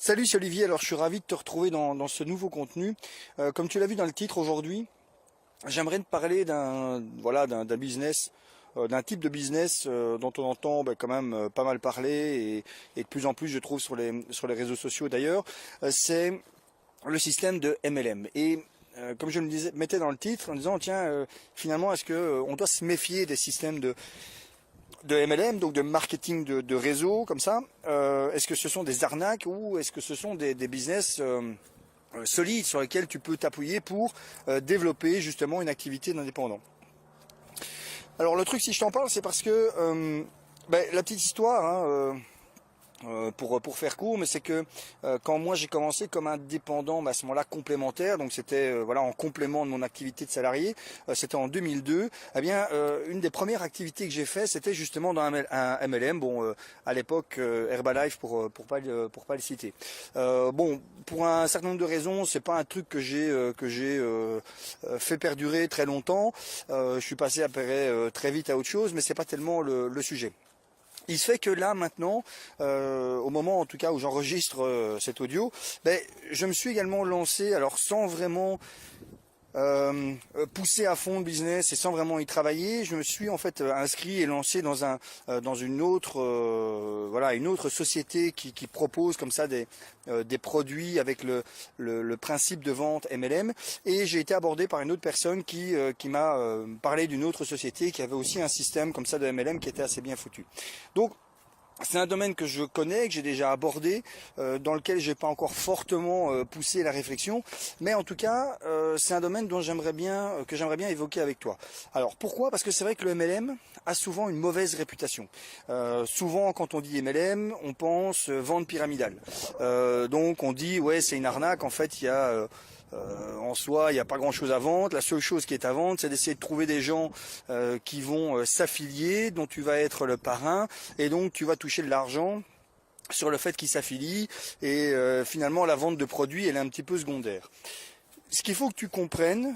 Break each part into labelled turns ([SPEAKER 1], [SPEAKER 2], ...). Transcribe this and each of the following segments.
[SPEAKER 1] Salut, c'est Olivier. Alors, je suis ravi de te retrouver dans ce nouveau contenu. Comme tu l'as vu dans le titre aujourd'hui, j'aimerais te parler d'un business, d'un type de business dont on entend quand même pas mal parler et de plus en plus, je trouve, sur les réseaux sociaux d'ailleurs. C'est le système de MLM. Et comme je mettais dans le titre, en disant tiens, finalement, est-ce que on doit se méfier des systèmes de MLM, donc de marketing de réseau comme ça, est-ce que ce sont des arnaques ou est-ce que ce sont des business solides sur lesquels tu peux t'appuyer pour développer justement une activité d'indépendant? Alors le truc, si je t'en parle, c'est parce que la petite histoire, hein, pour faire court, mais c'est que quand moi j'ai commencé comme indépendant, à ce moment-là complémentaire, donc c'était en complément de mon activité de salarié, c'était en 2002. Eh bien, une des premières activités que j'ai fait, c'était justement dans un MLM. Bon, à l'époque Herbalife pour pas le citer. Pour un certain nombre de raisons, c'est pas un truc que j'ai fait perdurer très longtemps. Je suis passé après très vite à autre chose, mais c'est pas tellement le sujet. Il se fait que là maintenant, au moment en tout cas où j'enregistre cet audio, je me suis également lancé, alors sans vraiment pousser à fond le business et sans vraiment y travailler, je me suis en fait inscrit et lancé dans une autre une autre société qui propose comme ça des produits avec le principe de vente MLM, et j'ai été abordé par une autre personne qui m'a parlé d'une autre société qui avait aussi un système comme ça de MLM qui était assez bien foutu. Donc c'est un domaine que je connais, que j'ai déjà abordé, dans lequel j'ai pas encore fortement poussé la réflexion, mais en tout cas, c'est un domaine que j'aimerais bien évoquer avec toi. Alors pourquoi? Parce que c'est vrai que le MLM a souvent une mauvaise réputation. Souvent, quand on dit MLM, on pense vente pyramidale. Donc on dit ouais, c'est une arnaque. En fait, il y a en soi, il n'y a pas grand-chose à vendre. La seule chose qui est à vendre, c'est d'essayer de trouver des gens qui vont s'affilier, dont tu vas être le parrain, et donc tu vas toucher de l'argent sur le fait qu'ils s'affilient, et finalement la vente de produits, elle est un petit peu secondaire. Ce qu'il faut que tu comprennes,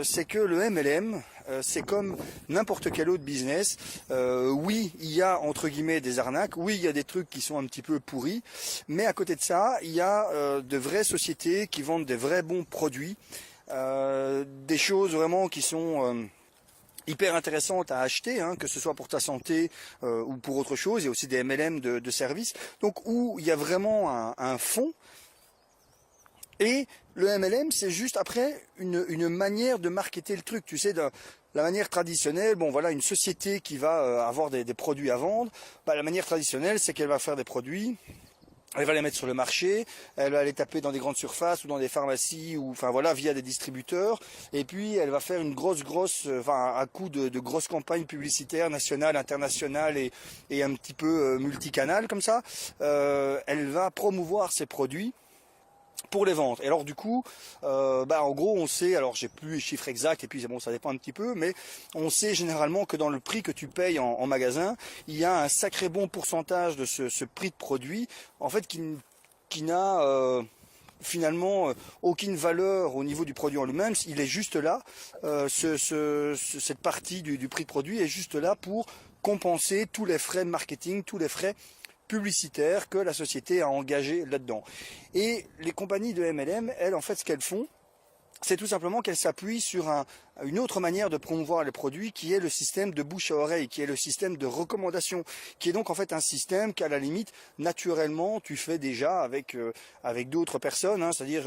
[SPEAKER 1] c'est que le MLM, c'est comme n'importe quel autre business. Oui, il y a entre guillemets des arnaques, oui, il y a des trucs qui sont un petit peu pourris, mais à côté de ça, il y a de vraies sociétés qui vendent des vrais bons produits, des choses vraiment qui sont hyper intéressantes à acheter, hein, que ce soit pour ta santé ou pour autre chose. Il y a aussi des MLM de services, donc où il y a vraiment un fond. Et le MLM, c'est juste après une manière de marketer le truc. Tu sais, de la manière traditionnelle, une société qui va avoir des produits à vendre, la manière traditionnelle, c'est qu'elle va faire des produits, elle va les mettre sur le marché, elle va les taper dans des grandes surfaces ou dans des pharmacies, ou via des distributeurs, et puis elle va faire une à coup de grosses campagnes publicitaires nationales, internationales et un petit peu multicanales comme ça. Elle va promouvoir ses produits pour les ventes. Et alors du coup, en gros, on sait, alors j'ai plus les chiffres exacts, et puis bon, ça dépend un petit peu, mais on sait généralement que dans le prix que tu payes en magasin, il y a un sacré bon pourcentage de ce prix de produit, en fait, qui n'a finalement aucune valeur au niveau du produit en lui-même. Il est juste là, cette partie du prix de produit est juste là pour compenser tous les frais de marketing, tous les frais publicitaire que la société a engagé là-dedans. Et les compagnies de MLM, elles, en fait, ce qu'elles font, c'est tout simplement qu'elles s'appuient sur une autre manière de promouvoir les produits, qui est le système de bouche à oreille, qui est le système de recommandation, qui est donc en fait un système qu'à la limite, naturellement, tu fais déjà avec d'autres personnes, hein, c'est-à-dire,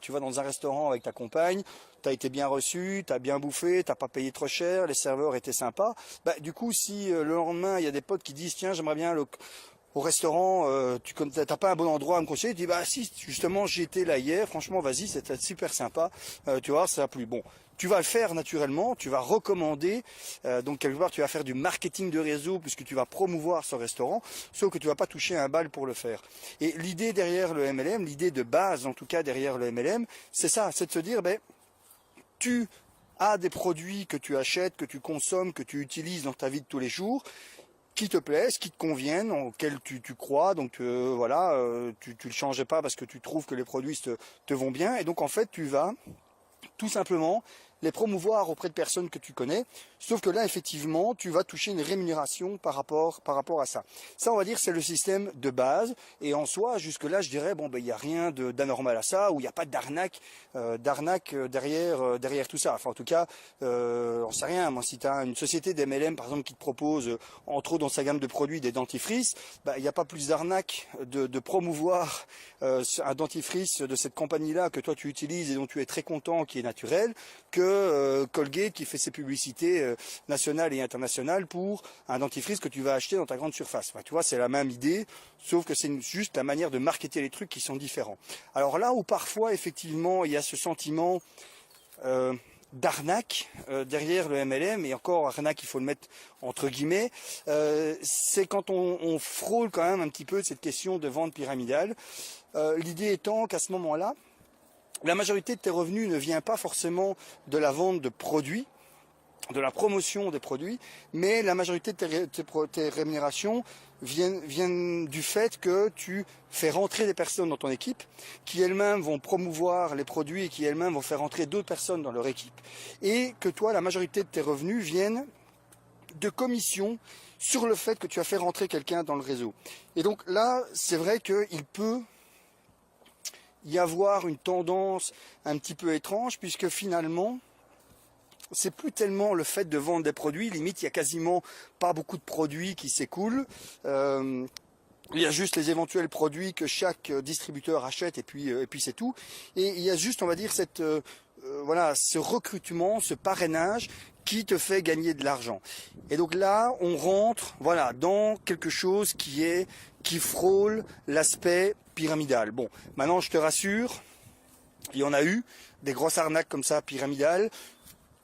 [SPEAKER 1] tu vas dans un restaurant avec ta compagne, tu as été bien reçu, tu as bien bouffé, tu n'as pas payé trop cher, les serveurs étaient sympas. Du coup, si le lendemain, il y a des potes qui disent, tiens, j'aimerais bien au restaurant, tu n'as pas un bon endroit à me conseiller, tu dis si, justement j'y étais là hier, franchement vas-y, c'était super sympa, tu vois, ça a plu. Bon, tu vas le faire naturellement, tu vas recommander, donc quelque part tu vas faire du marketing de réseau puisque tu vas promouvoir ce restaurant, sauf que tu vas pas toucher un bal pour le faire. Et l'idée derrière le MLM, l'idée de base en tout cas derrière le MLM, c'est ça, c'est de se dire, tu as des produits que tu achètes, que tu consommes, que tu utilises dans ta vie de tous les jours, qui te plaisent, qui te conviennent, auxquels tu crois, donc tu le changeais pas parce que tu trouves que les produits te vont bien, et donc en fait tu vas tout simplement les promouvoir auprès de personnes que tu connais. Sauf que là, effectivement, tu vas toucher une rémunération par rapport à ça. Ça, on va dire, c'est le système de base. Et en soi, jusque-là, je dirais, bon, ben, il n'y a rien d'anormal à ça, ou il n'y a pas d'arnaque derrière tout ça. Enfin, en tout cas, on sait rien. Moi, si tu as une société d'MLM, par exemple, qui te propose, entre autres dans sa gamme de produits, des dentifrices, ben, il n'y a pas plus d'arnaque de promouvoir un dentifrice de cette compagnie-là que toi tu utilises et dont tu es très content, qui est naturel, que Colgate qui fait ses publicités nationales et internationales pour un dentifrice que tu vas acheter dans ta grande surface. Enfin, tu vois, c'est la même idée, sauf que c'est juste la manière de marketer les trucs qui sont différents. Alors là où parfois, effectivement, il y a ce sentiment d'arnaque derrière le MLM, et encore arnaque, il faut le mettre entre guillemets, c'est quand on frôle quand même un petit peu cette question de vente pyramidale. L'idée étant qu'à ce moment-là, la majorité de tes revenus ne vient pas forcément de la vente de produits, de la promotion des produits, mais la majorité de tes rémunérations viennent du fait que tu fais rentrer des personnes dans ton équipe qui elles-mêmes vont promouvoir les produits et qui elles-mêmes vont faire rentrer d'autres personnes dans leur équipe. Et que toi, la majorité de tes revenus viennent de commissions sur le fait que tu as fait rentrer quelqu'un dans le réseau. Et donc là, c'est vrai qu'il peut y avoir une tendance un petit peu étrange, puisque finalement, c'est plus tellement le fait de vendre des produits, limite il y a quasiment pas beaucoup de produits qui s'écoulent. Il y a juste les éventuels produits que chaque distributeur achète et puis c'est tout. Et il y a juste, on va dire, voilà, ce recrutement, ce parrainage qui te fait gagner de l'argent. Et donc là, on rentre, voilà, dans quelque chose qui frôle l'aspect pyramidal. Bon, maintenant je te rassure, il y en a eu des grosses arnaques comme ça pyramidales.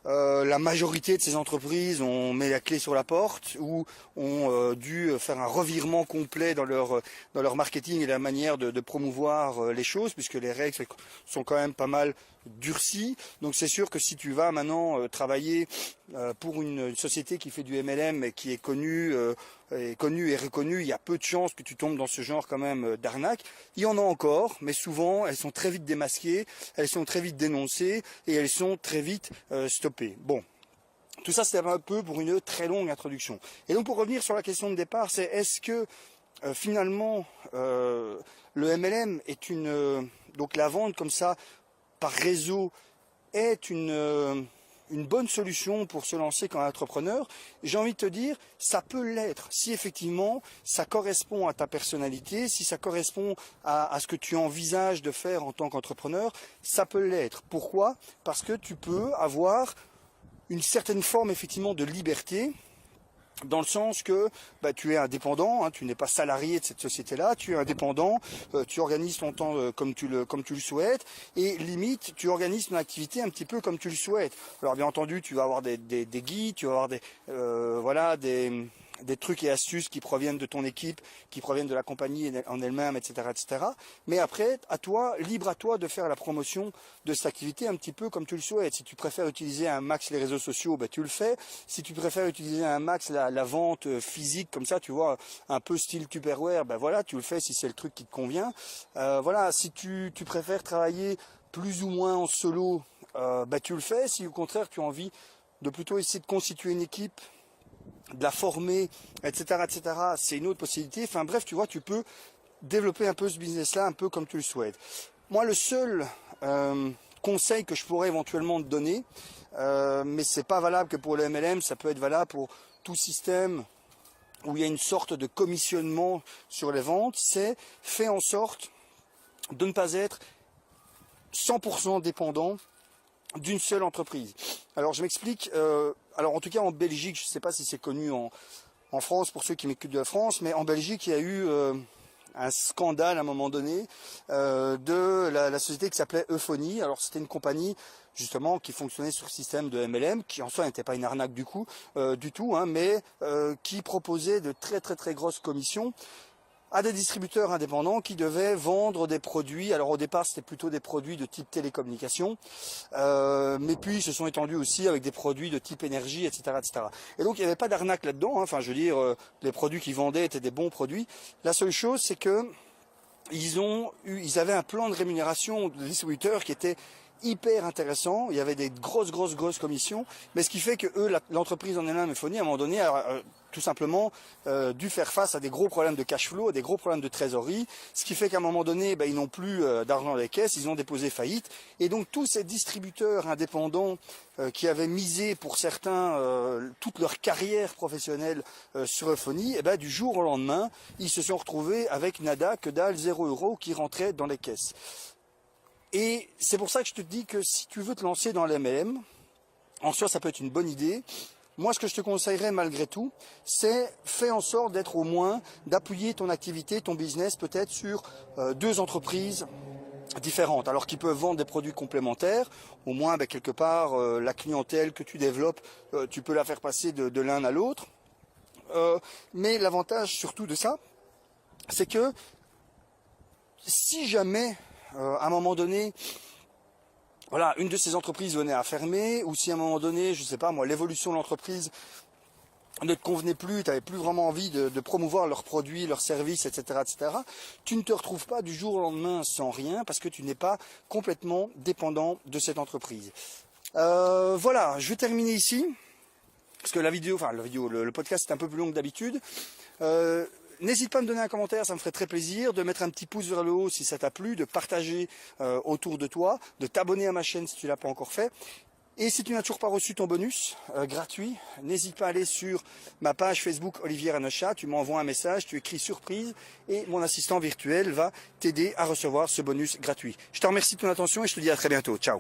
[SPEAKER 1] La majorité de ces entreprises ont mis la clé sur la porte ou ont dû faire un revirement complet dans leur marketing et la manière de promouvoir les choses, puisque les règles sont quand même pas mal durcies. Donc c'est sûr que si tu vas maintenant travailler pour une société qui fait du MLM et qui est connue et reconnue, il y a peu de chances que tu tombes dans ce genre quand même d'arnaque. Il y en a encore, mais souvent elles sont très vite démasquées, elles sont très vite dénoncées et elles sont très vite stoppées. Bon, tout ça c'était un peu pour une très longue introduction. Et donc pour revenir sur la question de départ, c'est est-ce que finalement le MLM est donc la vente comme ça par réseau est une bonne solution pour se lancer comme entrepreneur? J'ai envie de te dire, ça peut l'être. Si effectivement, ça correspond à ta personnalité, si ça correspond à ce que tu envisages de faire en tant qu'entrepreneur, ça peut l'être. Pourquoi? Parce que tu peux avoir une certaine forme effectivement de liberté, dans le sens que tu es indépendant, hein, tu n'es pas salarié de cette société-là, tu es indépendant, tu organises ton temps comme tu le souhaites, et limite tu organises ton activité un petit peu comme tu le souhaites. Alors bien entendu, tu vas avoir des guides, tu vas avoir des trucs et astuces qui proviennent de ton équipe, qui proviennent de la compagnie en elle-même, etc., etc. Mais après, libre à toi de faire la promotion de cette activité un petit peu comme tu le souhaites. Si tu préfères utiliser un max les réseaux sociaux, tu le fais. Si tu préfères utiliser un max la vente physique comme ça, tu vois, un peu style Tupperware, voilà, tu le fais si c'est le truc qui te convient. Voilà, si tu préfères travailler plus ou moins en solo, tu le fais. Si au contraire tu as envie de plutôt essayer de constituer une équipe, de la former, etc., etc., c'est une autre possibilité. Enfin bref, tu vois, tu peux développer un peu ce business-là, un peu comme tu le souhaites. Moi, le seul conseil que je pourrais éventuellement te donner, mais c'est pas valable que pour le MLM, ça peut être valable pour tout système où il y a une sorte de commissionnement sur les ventes, c'est faire en sorte de ne pas être 100% dépendant d'une seule entreprise. Alors je m'explique, alors en tout cas en Belgique, je ne sais pas si c'est connu en France pour ceux qui m'écoutent de la France, mais en Belgique il y a eu un scandale à un moment donné de la société qui s'appelait Euphonie. Alors c'était une compagnie justement qui fonctionnait sur le système de MLM, qui en soi n'était pas une arnaque du tout, hein, mais qui proposait de très très très grosses commissions à des distributeurs indépendants qui devaient vendre des produits. Alors au départ c'était plutôt des produits de type télécommunication, mais puis ils se sont étendus aussi avec des produits de type énergie, etc., etc. Et donc il n'y avait pas d'arnaque là-dedans, hein. Enfin je veux dire, les produits qu'ils vendaient étaient des bons produits. La seule chose c'est que ils avaient un plan de rémunération de distributeurs qui était hyper intéressant. Il y avait des grosses commissions, mais ce qui fait que eux, l'entreprise en elle-même, Ephonie, à un moment donné, a tout simplement dû faire face à des gros problèmes de cash flow, à des gros problèmes de trésorerie, ce qui fait qu'à un moment donné, ils n'ont plus d'argent dans les caisses, ils ont déposé faillite, et donc tous ces distributeurs indépendants qui avaient misé pour certains toute leur carrière professionnelle sur Ephonie, du jour au lendemain, ils se sont retrouvés avec nada, que dalle, 0 € qui rentrait dans les caisses. Et c'est pour ça que je te dis que si tu veux te lancer dans l'MLM, en soi ça peut être une bonne idée. Moi ce que je te conseillerais malgré tout, c'est fais en sorte d'être au moins, d'appuyer ton activité, ton business peut-être sur 2 entreprises différentes, alors qu'ils peuvent vendre des produits complémentaires. Au moins quelque part la clientèle que tu développes, tu peux la faire passer de l'un à l'autre. Mais l'avantage surtout de ça, c'est que si jamais à un moment donné, voilà, une de ces entreprises venait à fermer, ou si à un moment donné, je ne sais pas moi, l'évolution de l'entreprise ne te convenait plus, tu n'avais plus vraiment envie de promouvoir leurs produits, leurs services, etc., tu ne te retrouves pas du jour au lendemain sans rien parce que tu n'es pas complètement dépendant de cette entreprise. Voilà, je vais terminer ici parce que le podcast est un peu plus long que d'habitude. N'hésite pas à me donner un commentaire, ça me ferait très plaisir, de mettre un petit pouce vers le haut si ça t'a plu, de partager autour de toi, de t'abonner à ma chaîne si tu ne l'as pas encore fait. Et si tu n'as toujours pas reçu ton bonus gratuit, n'hésite pas à aller sur ma page Facebook Olivier Ranocha, tu m'envoies un message, tu écris surprise et mon assistant virtuel va t'aider à recevoir ce bonus gratuit. Je te remercie de ton attention et je te dis à très bientôt. Ciao.